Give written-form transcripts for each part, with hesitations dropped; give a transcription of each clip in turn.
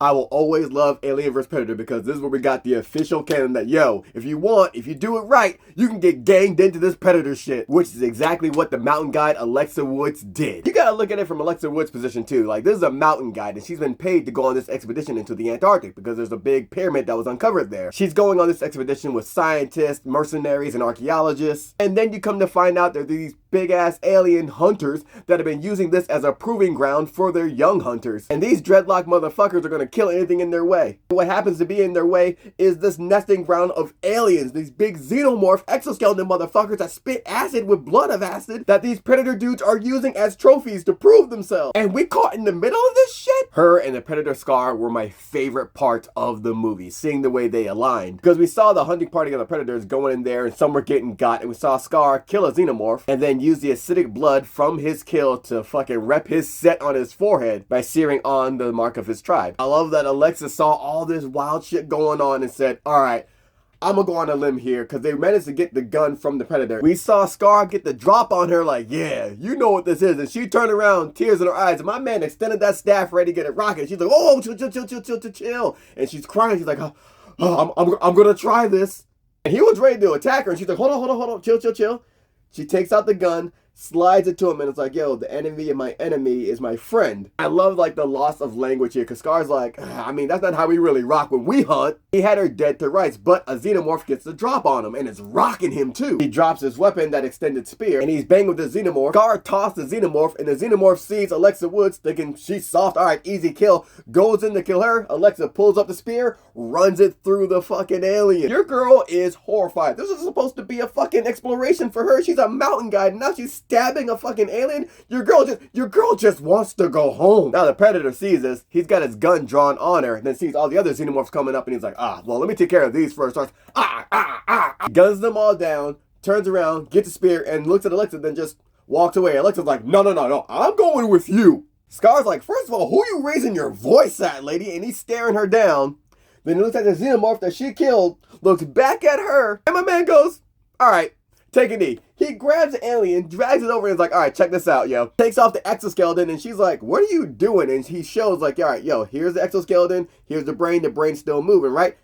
I will always love Alien vs. Predator because this is where we got the official canon that, yo, if you do it right, you can get ganged into this Predator shit, which is exactly what the mountain guide Alexa Woods did. You gotta look at it from Alexa Woods' position too. Like, this is a mountain guide and she's been paid to go on this expedition into the Antarctic because there's a big pyramid that was uncovered there. She's going on this expedition with scientists, mercenaries, and archaeologists. And then you come to find out that these big-ass alien hunters that have been using this as a proving ground for their young hunters. And these dreadlock motherfuckers are gonna kill anything in their way. What happens to be in their way is this nesting ground of aliens, these big xenomorph exoskeleton motherfuckers that spit acid with blood of acid that these predator dudes are using as trophies to prove themselves. And we caught in the middle of this shit? Her and the predator Scar were my favorite parts of the movie, seeing the way they aligned. Because we saw the hunting party of the predators going in there and some were getting got, and we saw Scar kill a xenomorph and then use the acidic blood from his kill to fucking rep his set on his forehead by searing on the mark of his tribe. I love that Alexa saw all this wild shit going on and said, alright, I'm gonna go on a limb here, because they managed to get the gun from the predator. We saw Scar get the drop on her like, yeah, you know what this is. And she turned around, tears in her eyes, and my man extended that staff ready to get it rocking. She's like, oh, chill. And she's crying. She's like, I'm gonna try this. And he was ready to attack her, and she's like, hold on, chill. She takes out the gun, slides it to him, and it's like, yo, the enemy of my enemy is my friend. I love, like, the loss of language here, because Scar's like, I mean, that's not how we really rock when we hunt. He had her dead to rights, but a xenomorph gets the drop on him, and it's rocking him, too. He drops his weapon, that extended spear, and he's banging with the xenomorph. Scar tosses the xenomorph, and the xenomorph sees Alexa Woods, thinking she's soft, alright, easy kill, goes in to kill her. Alexa pulls up the spear, runs it through the fucking alien. Your girl is horrified. This is supposed to be a fucking exploration for her. She's a mountain guide, and now she's stabbing a fucking alien. Your girl just wants to go home. Now the predator sees this. He's got his gun drawn on her, and then sees all the other xenomorphs coming up, and he's like, well, let me take care of these first. Starts, guns them all down, turns around, gets a spear, and looks at Alexa, then just walks away. Alexa's like, no, I'm going with you. Scar's like, first of all, who you raising your voice at, lady? And he's staring her down. Then he looks at the xenomorph that she killed, looks back at her, and my man goes, all right, take a knee. He grabs the alien, drags it over, and is like, all right, check this out, yo. Takes off the exoskeleton, and she's like, what are you doing? And he shows, like, all right, yo, here's the exoskeleton, here's the brain's still moving, right?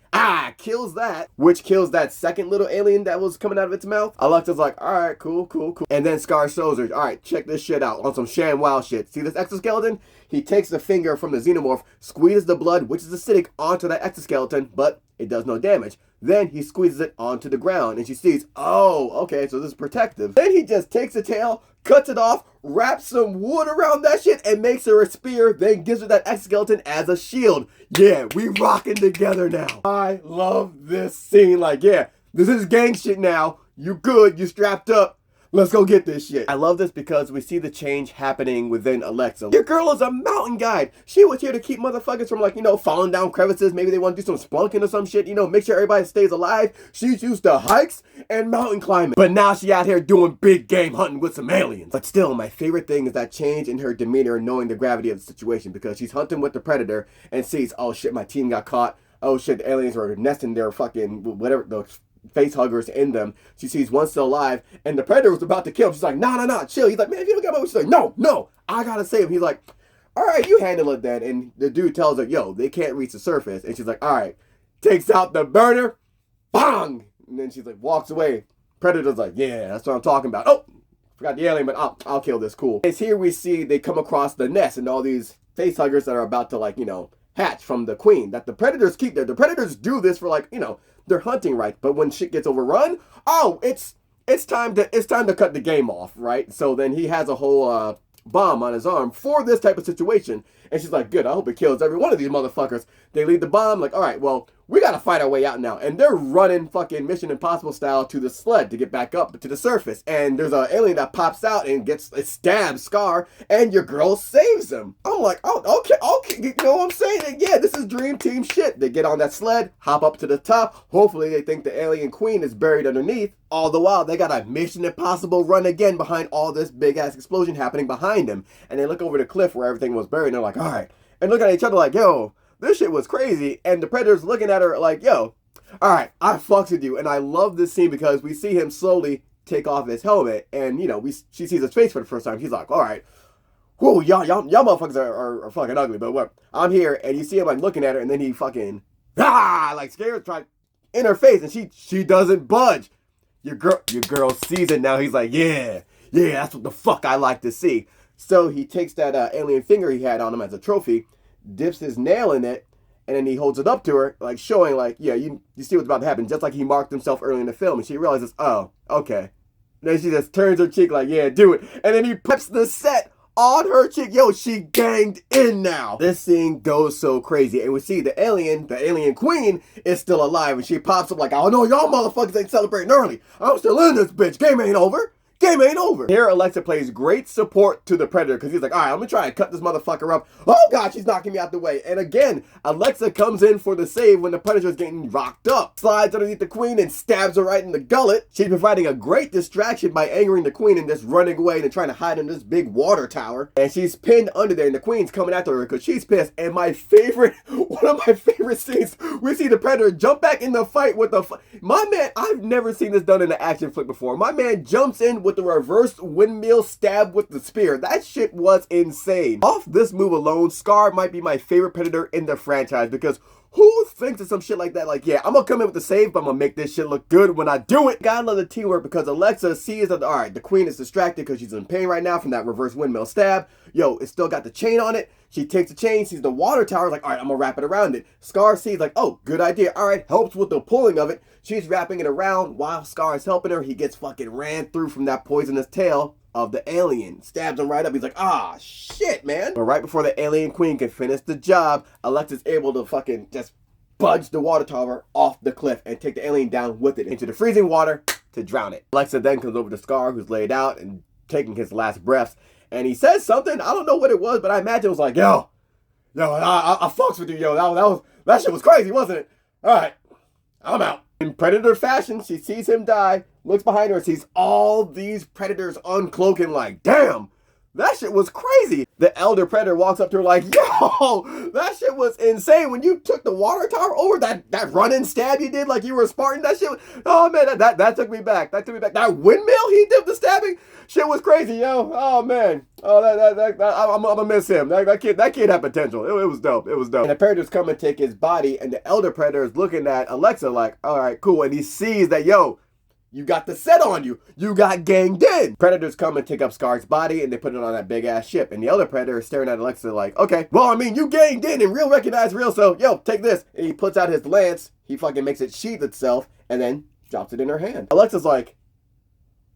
Kills that, which kills that second little alien that was coming out of its mouth. Alexa's like, all right, cool. And then Scar shows her, all right, check this shit out on some ShamWow shit. See this exoskeleton? He takes the finger from the xenomorph, squeezes the blood, which is acidic, onto that exoskeleton, but it does no damage. Then he squeezes it onto the ground, and she sees, oh, okay, so this is protective. Then he just takes the tail, cuts it off, wraps some wood around that shit, and makes her a spear, then gives her that exoskeleton as a shield. Yeah, we rocking together now. I love this scene. Like, yeah, this is gang shit now. You good, you strapped up. Let's go get this shit. I love this because we see the change happening within Alexa. Your girl is a mountain guide. She was here to keep motherfuckers from, like, falling down crevices. Maybe they want to do some spelunking or some shit, make sure everybody stays alive. She's used to hikes and mountain climbing. But now she out here doing big game hunting with some aliens. But still, my favorite thing is that change in her demeanor, knowing the gravity of the situation, because she's hunting with the predator and sees, oh shit, my team got caught. Oh shit, the aliens were nesting their fucking, whatever, the face huggers in them. She sees one still alive, and the predator was about to kill him. She's like, nah, chill. He's like, man, if you don't got my way. She's like, no, I gotta save him. He's like, all right, you handle it then. And the dude tells her, yo, they can't reach the surface. And she's like, all right, takes out the burner, bang! And then she's like, walks away. Predator's like, yeah, that's what I'm talking about. Oh, forgot the alien, but I'll kill this, cool. It's here we see they come across the nest and all these face huggers that are about to, hatch from the queen that the predators keep there. The predators do this for, their hunting rights, but when shit gets overrun, oh, it's time to cut the game off, right? So then he has a whole bomb on his arm for this type of situation, and she's like, good, I hope it kills every one of these motherfuckers. They leave the bomb, like, all right, well, we gotta fight our way out now. And they're running fucking Mission Impossible style to the sled to get back up to the surface. And there's an alien that pops out and stabs Scar, and your girl saves him. I'm like, oh, okay, you know what I'm saying? Yeah, this is dream team shit. They get on that sled, hop up to the top. Hopefully they think the alien queen is buried underneath. All the while, they got a Mission Impossible run again behind all this big-ass explosion happening behind them. And they look over the cliff where everything was buried, and they're like, all right. And look at each other like, yo, this shit was crazy. And the predator's looking at her like, yo, all right, I fucks with you. And I love this scene because we see him slowly take off his helmet. And, she sees his face for the first time. She's like, all right, whoa, y'all motherfuckers are fucking ugly, but what? I'm here, and you see him like looking at her, and then he fucking, like scared, try in her face, and she doesn't budge. Your girl sees it now. He's like, yeah, that's what the fuck I like to see. So he takes that alien finger he had on him as a trophy, dips his nail in it, and then he holds it up to her, like showing, like, yeah, you see what's about to happen, just like he marked himself early in the film, and she realizes, oh, okay. Then she just turns her cheek like, yeah, do it. And then he puts the set on her cheek. Yo, she ganged in now. This scene goes so crazy. And we see the alien queen, is still alive. And she pops up like, oh no, y'all motherfuckers ain't celebrating early. I'm still in this bitch. Game ain't over. Game ain't over. Here, Alexa plays great support to the Predator because he's like, all right, I'm going to try and cut this motherfucker up. Oh, God, she's knocking me out the way. And again, Alexa comes in for the save when the Predator's getting rocked up. Slides underneath the Queen and stabs her right in the gullet. She's providing a great distraction by angering the Queen and just running away and trying to hide in this big water tower. And she's pinned under there and the Queen's coming after her because she's pissed. And my favorite, one of my favorite scenes, we see the Predator jump back in the fight with the... My man, I've never seen this done in an action flick before. My man jumps in with the reverse windmill stab with the spear. That shit was insane. Off this move alone, Scar might be my favorite Predator in the franchise because who thinks of some shit like that? Like, yeah, I'm gonna come in with the save, but I'm gonna make this shit look good when I do it. Gotta love the teamwork because Alexa sees that, all right, the Queen is distracted because she's in pain right now from that reverse windmill stab. Yo, it's still got the chain on it. She takes the chain, sees the water tower, like, all right, I'm gonna wrap it around it. Scar sees, like, oh, good idea. All right, helps with the pulling of it. She's wrapping it around while Scar is helping her. He gets fucking ran through from that poisonous tail of the alien. Stabs him right up. He's like, ah, shit, man. But right before the alien queen can finish the job, Alexa's able to fucking just budge the water tower off the cliff and take the alien down with it into the freezing water to drown it. Alexa then comes over to Scar, who's laid out and taking his last breaths. And he says something, I don't know what it was, but I imagine it was like, yo, I fucks with you, yo. That shit was crazy, wasn't it? All right, I'm out. In Predator fashion, she sees him die, looks behind her, sees all these Predators uncloaking like, damn, that shit was crazy. The elder Predator walks up to her like, yo, that shit was insane. When you took the water tower over, that run-in stab you did like you were a Spartan, that shit, oh man, that took me back. That took me back. That windmill he did the stabbing, shit was crazy, yo. Oh man, I'm gonna miss him. That kid had potential. It was dope. It was dope. And the Predators come and take his body, and the elder Predator is looking at Alexa like, all right, cool. And he sees that, yo, you got the set on you. You got ganged in. Predators come and take up Scar's body and they put it on that big ass ship. And the other Predator is staring at Alexa like, okay, well, I mean, you ganged in and real recognize real, so yo, take this. And he puts out his lance. He fucking makes it sheath itself and then drops it in her hand. Alexa's like,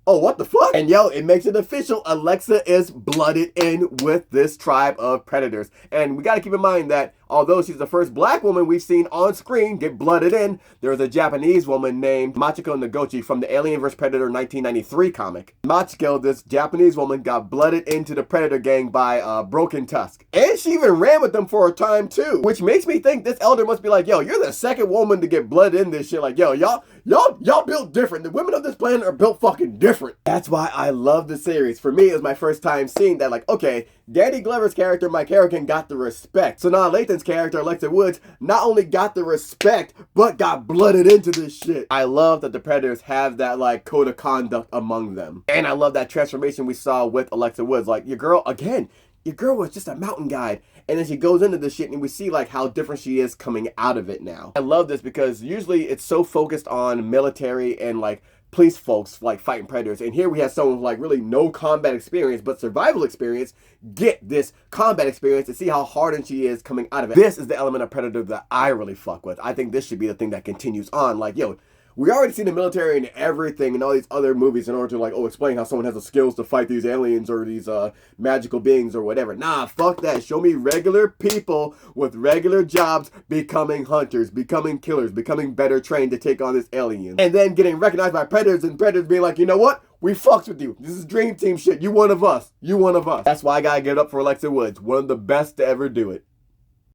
oh, what the fuck? And yo, it makes it official. Alexa is blooded in with this tribe of Predators. And we gotta keep in mind that although she's the first black woman we've seen on screen get blooded in, there's a Japanese woman named Machiko Noguchi from the Alien vs. Predator 1993 comic. Machiko, this Japanese woman, got blooded into the Predator gang by Broken Tusk. And she even ran with them for a time too, which makes me think this elder must be like, yo, you're the second woman to get blooded in this shit. Like, yo, y'all built different. The women of this planet are built fucking different. That's why I love the series. For me, it was my first time seeing that, like, okay, Danny Glover's character, Mike Harrigan, got the respect. So now Lathan's character, Alexa Woods, not only got the respect, but got blooded into this shit. I love that the Predators have that, like, code of conduct among them. And I love that transformation we saw with Alexa Woods. Like, your girl was just a mountain guide. And then she goes into this shit and we see like how different she is coming out of it now. I love this because usually it's so focused on military and like police folks like fighting Predators. And here we have someone with like really no combat experience, but survival experience, get this combat experience and see how hardened she is coming out of it. This is the element of Predator that I really fuck with. I think this should be the thing that continues on. Like, yo, we already seen the military and everything in all these other movies in order to like, oh, explain how someone has the skills to fight these aliens or these magical beings or whatever. Nah, fuck that. Show me regular people with regular jobs becoming hunters, becoming killers, becoming better trained to take on this alien. And then getting recognized by Predators and Predators being like, you know what? We fucks with you. This is Dream Team shit. You one of us. You one of us. That's why I gotta give it up for Alexa Woods. One of the best to ever do it.